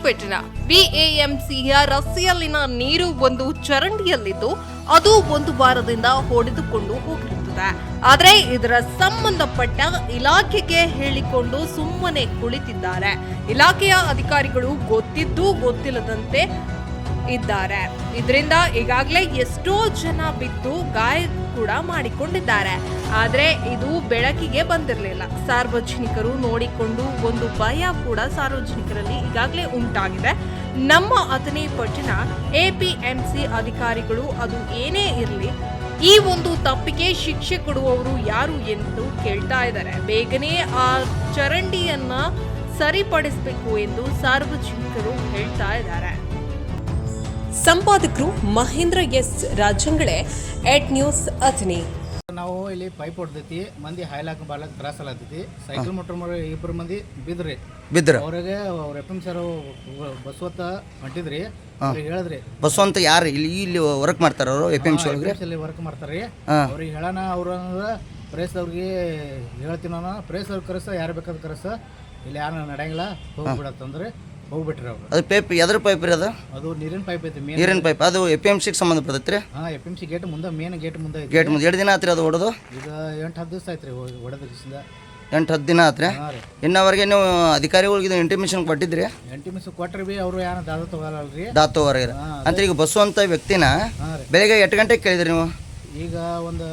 ಪಟ್ಟಣ ಬಿಎಎಂಸಿಯ ರಸ್ತೆಯಲ್ಲಿನ ನೀರು ಒಂದು ಚರಂಡಿಯಲ್ಲಿದ್ದು ಅದು ಒಂದು ವಾರದಿಂದ ಹೊಡೆದುಕೊಂಡು ಹೋಗಿರುತ್ತದೆ. ಆದರೆ ಇದರ ಸಂಬಂಧಪಟ್ಟ ಇಲಾಖೆಗೆ ಹೇಳಿಕೊಂಡು ಸುಮ್ಮನೆ ಕುಳಿತಿದ್ದಾರೆ. ಇಲಾಖೆಯ ಅಧಿಕಾರಿಗಳು ಗೊತ್ತಿದ್ದು ಗೊತ್ತಿಲ್ಲದಂತೆ ಇದ್ದಾರೆ. ಇದರಿಂದ ಈಗಾಗಲೇ ಎಷ್ಟೋ ಜನ ಬಿದ್ದು ಗಾಯ ಕೂಡ ಮಾಡಿಕೊಂಡಿದ್ದಾರೆ. ಆದರೆ ಇದು ಬೆಳಕಿಗೆ ಬಂದಿರಲಿಲ್ಲ. ಸಾರ್ವಜನಿಕರು ನೋಡಿಕೊಂಡು ಒಂದು ಭಯ ಕೂಡ ಸಾರ್ವಜನಿಕರಲ್ಲಿ ಈಗಾಗಲೇ ಉಂಟಾಗಿದೆ. ನಮ್ಮ ಅಥಣಿ ಪಟ್ಟಣ ಎಪಿಎಂಸಿ ಅಧಿಕಾರಿಗಳು ಅದು ಏನೇ ಇರಲಿ ಈ ಒಂದು ತಪ್ಪಿಗೆ ಶಿಕ್ಷೆ ಕೊಡುವವರು ಯಾರು ಎಂದು ಕೇಳ್ತಾ ಇದ್ದಾರೆ. ಬೇಗನೆ ಆ ಚರಂಡಿಯನ್ನ ಸರಿಪಡಿಸಬೇಕು ಎಂದು ಸಾರ್ವಜನಿಕರು ಹೇಳ್ತಾ ಇದ್ದಾರೆ. ಸಂಪಾದಕರು ಮಹೇಂದ್ರ ಎಸ್ ರಾಜಂಗಳೆ, ಎಟ್ ನ್ಯೂಸ್ ಅಥಣಿ. ನಾವು ಇಲ್ಲಿ ಪೈಪ್ ಹೊಡೆದೈತಿ, ಮಂದಿ ಹಾಯ್ಲಾಕ ಬಾರ್ಲಾಕ ತ್ರಾಸ ಆಗತೈತಿ. ಸೈಕಲ್ ಮೋಟರ್ ಇಬ್ಬರು ಮಂದಿ ಬಿದ್ದರು. ಅವ್ರಿಗೆ ಅವ್ರ ಎಫ್.ಎಂ. ಸರ್ ಬಸವತ್ತ ಹೊಂಟಿದ್ರಿ, ಅವ್ರಿಗೆ ಹೇಳಿದ್ರಿ. ಬಸವಂತ ಯಾರು ಇಲ್ಲಿ ವರ್ಕ್ ಮಾಡ್ತಾರ? ಅವರು ಎಫ್.ಎಂ. ಅಲ್ಲಿ ವರ್ಕ್ ಮಾಡ್ತಾರ್ರಿ. ಅವ್ರಿಗೆ ಹೇಳೋಣ, ಅವ್ರ ಪ್ರೇಸ್ ಅವ್ರಿಗೆ ಹೇಳ್ತೀವಿ ನಾನು, ಪ್ರೇಸ್ ಅವ್ರಿಗೆ ಕರೆಸ, ಯಾರು ಬೇಕಾದ್ರೆ ಕರೆಸ, ಇಲ್ಲಿ ಯಾರು ನಡೆಯಂಗಿಲ್ಲ, ಹೋಗ್ಬಿಡತ್ತಂದ್ರೆ ಹೋಗ್ಬಿಟ್ರಿ ಅವ್ರು. ಅದು ಪೈಪ್ ಎದ್ರ ಪೈಪ್ ರೀ? ಅದು ನೀರಿನ ಪೈಪ್ ಐತಿ, ನೀರಿನ ಪೈಪ್. ಅದು ಎಫ್.ಎಂ.ಸಿಗೆ ಸಂಬಂಧಪಟ್ಟೈತೆ ರೀ? ಹಾಂ, ಎಫ್.ಎಂ.ಸಿ ಗೇಟ್ ಮುಂದೆ, ಮೇನ್ ಗೇಟ್ ಮುಂದೆ ಐತಿ. ಗೇಟ್ ಮುಂದೆ 2 ದಿನ ಆತ್ರಿ ಅದು ಹೊಡೆದು? ಈಗ 8-10 ದಿವಸ ಆಯ್ತು ರೀ ಹೊಡೆದ ದಿವಸದಿಂದ. 8-10 ದಿನ ಆತ್ರಿ. ಇನ್ನವರೆಗೆ ನೀವು ಅಧಿಕಾರಿಗಳಿಗೆ ಇಂಟಿಮೇಷನ್ ಕೊಟ್ಟಿದ್ರಿ? ಇಂಟಿಮೇಷನ್ ಕೊಟ್ರಿ ಬಿ ಅವರು ಯಾರು ದಾದ ತಗೋಲ್ರಿ. ದಾತೋವರೆಗೆ ಅಂದ್ರೆ ಈಗ ಬಸ್ಸುವಂತ ವ್ಯಕ್ತಿನ ಬೆಳಗ್ಗೆ 8 ಗಂಟೆಗೆ ಕೇಳಿದ್ರಿ ನೀವು? ಈಗ ಒಂದು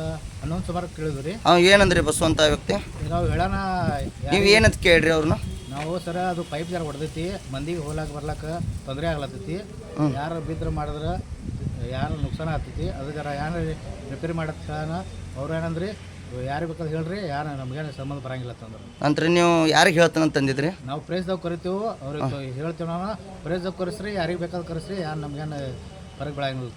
11 ಸುಮಾರು ಕೇಳಿದ್ರಿ. ಅವ್ನು ಏನಂದ್ರಿ ಬಸ್ಸುವಂತ ವ್ಯಕ್ತಿ? ನಾವು ಹೇಳೋಣ, ನೀವು ಏನಂತ ಕೇಳ್ರಿ ಅವ್ರನ್ನ? ನಾವು ಸರ ಅದು ಪೈಪ್ ಜಾರ ಹೊಡೆದೈತಿ, ಮಂದಿಗೆ ಹೋಗ್ಲಾಕ ಬರ್ಲಾಕ ತೊಂದರೆ ಆಗ್ಲತ್ತೈತಿ, ಯಾರು ಬಿದ್ರೆ ಮಾಡಿದ್ರೆ ಯಾರು ನುಕ್ಸಾನ ಆಗ್ತೈತಿ, ಅದು ಜರ ಯಾರು ರಿಪೇರಿ ಮಾಡತ್ತಾನ ಅವ್ರು ಏನಂದ್ರಿ, ಯಾರಿಗೆ ಬೇಕಾದ್ರೆ ಹೇಳ್ರಿ, ಯಾರು ನಮ್ಗೇನು ಸಂಬಂಧ ಬರಂಗಿಲ್ಲ ತಂದ್ರೆ. ಅಂದ್ರೆ ನೀವು ಯಾರಿಗೆ ಹೇಳ್ತಾನಂತ ತಂದಿದ್ರಿ? ನಾವು ಪ್ರೇಸ್ದಾಗ ಕರಿತೀವಿ, ಅವ್ರಿಗೆ ಹೇಳ್ತೀವಿ. ನಾವು ಪ್ರೇಸ್ದಾಗ ಕರೆಸ್ರಿ, ಯಾರಿಗೆ ಬೇಕಾದ್ರೆ ಕರೆಸ್ರಿ, ಯಾರು ನಮ್ಗೇನು ಹೊರಗೆ ಬೀಳಂಗಿಲ್ಲ.